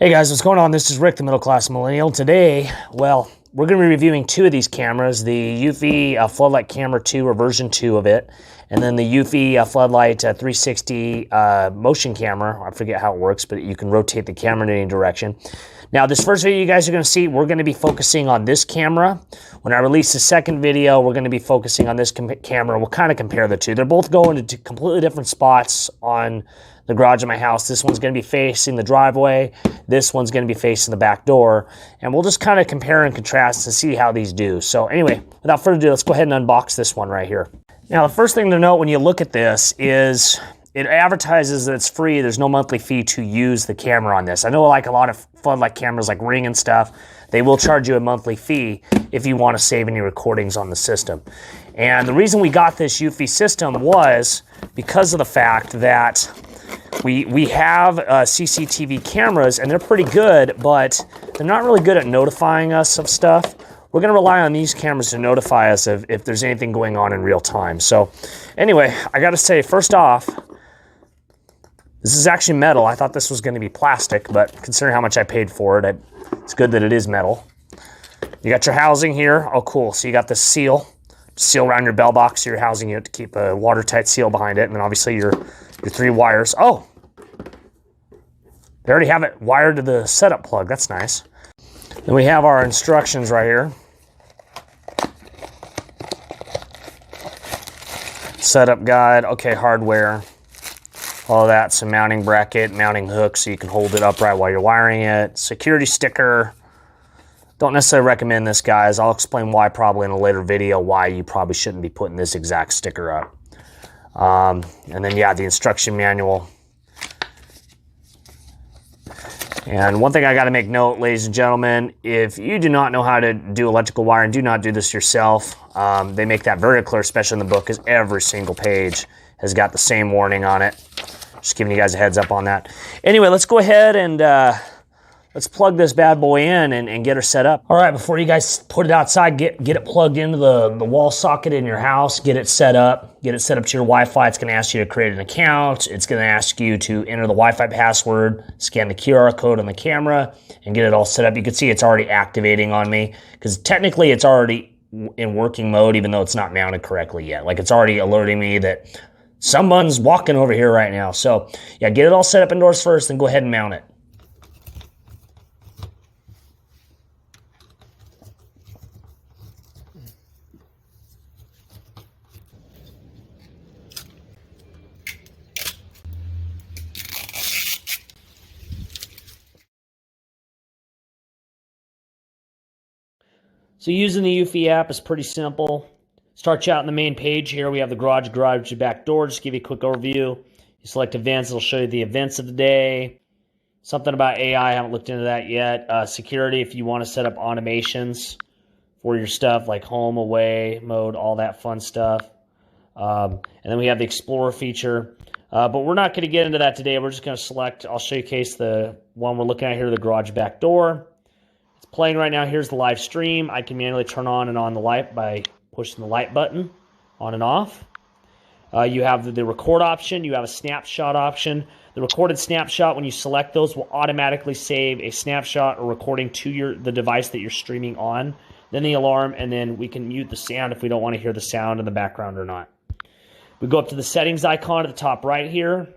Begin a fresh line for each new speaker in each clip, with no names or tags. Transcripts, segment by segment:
Hey guys, what's going on? This is Rick, the Middle Class Millennial. Today, well, we're going to be reviewing two of these cameras, the Eufy Floodlight Camera 2 or version 2 of it, and then the Eufy Floodlight 360 motion camera. I forget how it works, but you can rotate the camera in any direction. Now, this first video you guys are going to see, we're going to be focusing on this camera. When I release the second video, we're going to be focusing on this camera. We'll kind of compare the two. They're both going to completely different spots on the garage of my house. This one's going to be facing the driveway. This one's going to be facing the back door. And we'll just kind of compare and contrast to see how these do. So anyway, without further ado, let's go ahead and unbox this one right here. Now, the first thing to note when you look at this is it advertises that it's free. There's no monthly fee to use the camera on this. I know like a lot of floodlight cameras like Ring and stuff, they will charge you a monthly fee if you want to save any recordings on the system. And the reason we got this Eufy system was because of the fact that we have CCTV cameras, and they're pretty good, but they're not really good at notifying us of stuff. We're going to rely on these cameras to notify us if there's anything going on in real time. So anyway, I got to say, first off, this is actually metal. I thought this was going to be plastic, but considering how much I paid for it, it's good that it is metal. You got your housing here. Oh, cool. So you got the seal around your bell box, so you're housing it to keep a watertight seal behind it, and then obviously your three wires. Oh, they already have it wired to the setup plug. That's nice. Then we have our instructions right here. Setup guide. Okay, hardware. All that. Some mounting bracket, mounting hook so you can hold it upright while you're wiring it. Security sticker. Don't necessarily recommend this, guys. I'll explain why probably in a later video why you probably shouldn't be putting this exact sticker up. And then, yeah, the instruction manual. And one thing I got to make note, ladies and gentlemen, if you do not know how to do electrical wiring, do not do this yourself. They make that very clear, especially in the book, because every single page has got the same warning on it. Just giving you guys a heads up on that. Anyway, let's go ahead and let's plug this bad boy in and get her set up. All right, before you guys put it outside, get it plugged into the wall socket in your house, get it set up to your Wi-Fi. It's gonna ask you to create an account. It's gonna ask you to enter the Wi-Fi password, scan the QR code on the camera, and get it all set up. You can see it's already activating on me, because technically it's already in working mode, even though it's not mounted correctly yet. Like, it's already alerting me that someone's walking over here right now. So yeah, get it all set up indoors first, then go ahead and mount it. So using the Eufy app is pretty simple. Start you out in the main page here. We have the garage, back door. Just give you a quick overview. You select events. It'll show you the events of the day. Something about AI. I haven't looked into that yet. Security, if you want to set up automations for your stuff like home, away, mode, all that fun stuff. And then we have the Explorer feature. But we're not going to get into that today. We're just going to select, I'll showcase the one we're looking at here, the garage back door. It's playing right now. Here's the live stream. I can manually turn on and on the light by pushing the light button on and off. You have the record option. You have a snapshot option. The recorded snapshot, when you select those, will automatically save a snapshot or recording to the device that you're streaming on. Then the alarm, and then we can mute the sound if we don't want to hear the sound in the background or not. We go up to the settings icon at the top right here.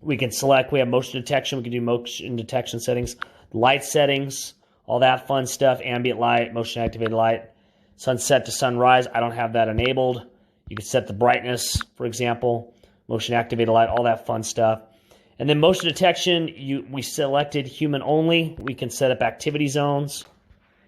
We can select, we have motion detection. We can do motion detection settings, light settings, all that fun stuff, ambient light, motion activated light, sunset to sunrise. I don't have that enabled. You can set the brightness, for example, motion activated light, all that fun stuff. And then motion detection, we selected human only. We can set up activity zones.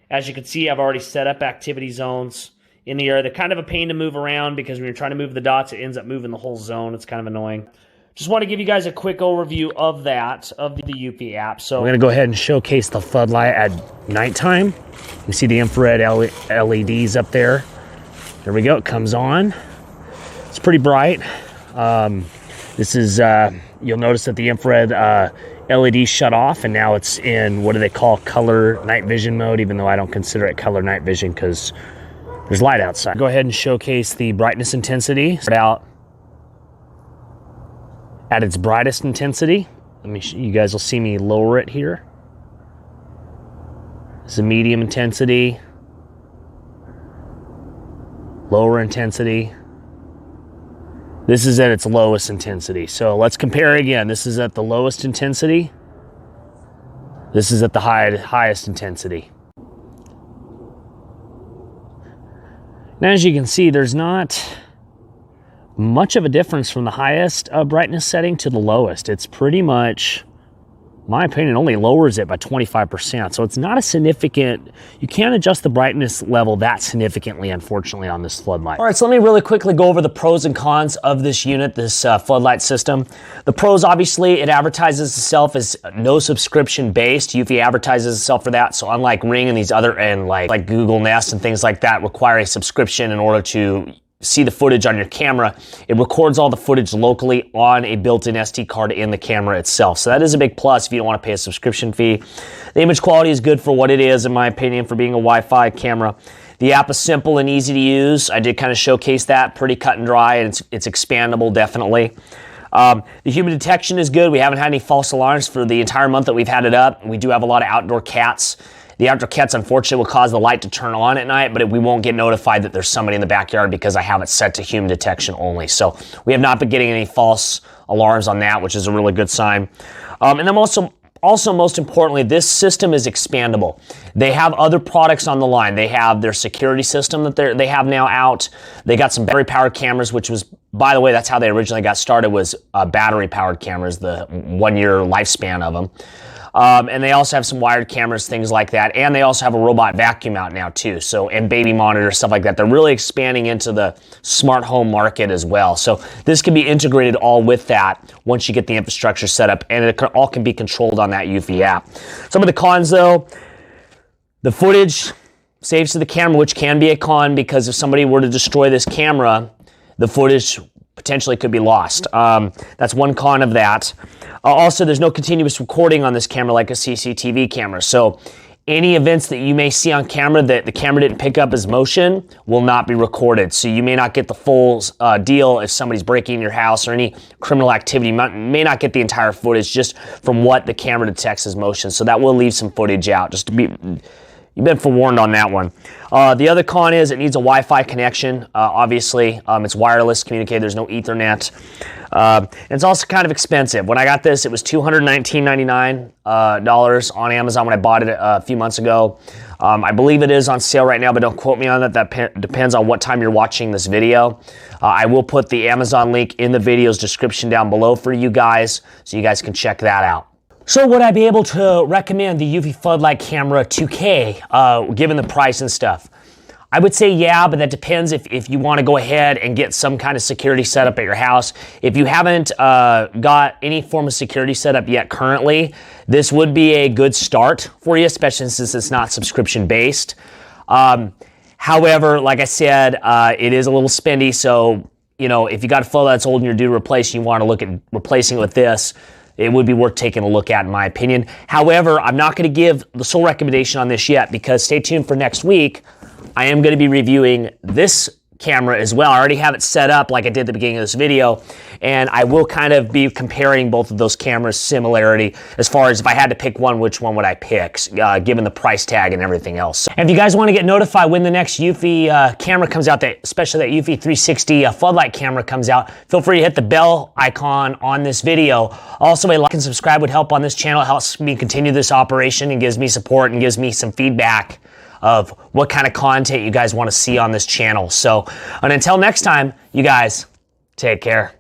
As you can see, I've already set up activity zones in the area. They're kind of a pain to move around because when you're trying to move the dots, it ends up moving the whole zone. It's kind of annoying. Just want to give you guys a quick overview of that, of the Eufy app. So we're going to go ahead and showcase the floodlight at nighttime. You see the infrared LEDs up there. There we go. It comes on. It's pretty bright. This is, you'll notice that the infrared LED shut off, and now it's in, what do they call, color night vision mode, even though I don't consider it color night vision because there's light outside. Go ahead and showcase the brightness intensity. Start out at its brightest intensity. You guys will see me lower it here. This is a medium intensity, lower intensity. This is at its lowest intensity. So let's compare again. This is at the lowest intensity. This is at the highest intensity. Now, as you can see, there's not much of a difference from the highest brightness setting to the lowest. It's pretty much, in my opinion, only lowers it by 25%. So it's not a significant, you can't adjust the brightness level that significantly, unfortunately, on this floodlight. All right, so let me really quickly go over the pros and cons of this unit, this floodlight system. The pros, obviously, it advertises itself as no subscription based. Eufy advertises itself for that. So unlike Ring and these other, and like Google Nest and things like that, require a subscription in order to see the footage on your camera. It records all the footage locally on a built-in SD card in the camera itself. So that is a big plus if you don't want to pay a subscription fee. The image quality is good for what it is, in my opinion, for being a Wi-Fi camera. The app is simple and easy to use. I did kind of showcase that, pretty cut and dry, and it's expandable, definitely. The human detection is good. We haven't had any false alarms for the entire month that we've had it up. We do have a lot of outdoor cats. The outdoor cats, unfortunately, will cause the light to turn on at night, but we won't get notified that there's somebody in the backyard because I have it set to human detection only. So we have not been getting any false alarms on that, which is a really good sign. And then also, most importantly, this system is expandable. They have other products on the line. They have their security system that they have now out. They got some battery-powered cameras, which was, by the way, that's how they originally got started, was battery-powered cameras, the 1-year lifespan of them. And they also have some wired cameras, things like that. And they also have a robot vacuum out now too. So, and baby monitors, stuff like that. They're really expanding into the smart home market as well. So this can be integrated all with that once you get the infrastructure set up, and it all can be controlled on that Eufy app. Some of the cons though, the footage saves to the camera, which can be a con because if somebody were to destroy this camera, the footage potentially could be lost. That's one con of that. Also, there's no continuous recording on this camera like a CCTV camera. So any events that you may see on camera that the camera didn't pick up as motion will not be recorded. So you may not get the full deal if somebody's breaking your house or any criminal activity. You may not get the entire footage just from what the camera detects as motion. So that will leave some footage out, just to be... You've been forewarned on that one. The other con is it needs a Wi-Fi connection. Obviously, it's wireless communicated. There's no Ethernet. And it's also kind of expensive. When I got this, it was $219.99 on Amazon when I bought it a few months ago. I believe it is on sale right now, but don't quote me on that. That depends on what time you're watching this video. I will put the Amazon link in the video's description down below for you guys, so you guys can check that out. So would I be able to recommend the Eufy Floodlight Camera 2K, given the price and stuff? I would say yeah, but that depends if you want to go ahead and get some kind of security setup at your house. If you haven't got any form of security setup yet currently, this would be a good start for you, especially since it's not subscription based. However, like I said, it is a little spendy, so you know, if you got a floodlight that's old and you're due to replace, you want to look at replacing it with this, it would be worth taking a look at, in my opinion. However, I'm not going to give the sole recommendation on this yet because stay tuned for next week. I am going to be reviewing this camera as well. I already have it set up like I did at the beginning of this video, and I will kind of be comparing both of those cameras' similarity as far as if I had to pick one, which one would I pick, given the price tag and everything else. And if you guys want to get notified when the next Eufy camera comes out, especially that Eufy 360 floodlight camera comes out, feel free to hit the bell icon on this video. Also, a like and subscribe would help on this channel. It helps me continue this operation and gives me support and gives me some feedback of what kind of content you guys want to see on this channel. So, and until next time, you guys take care.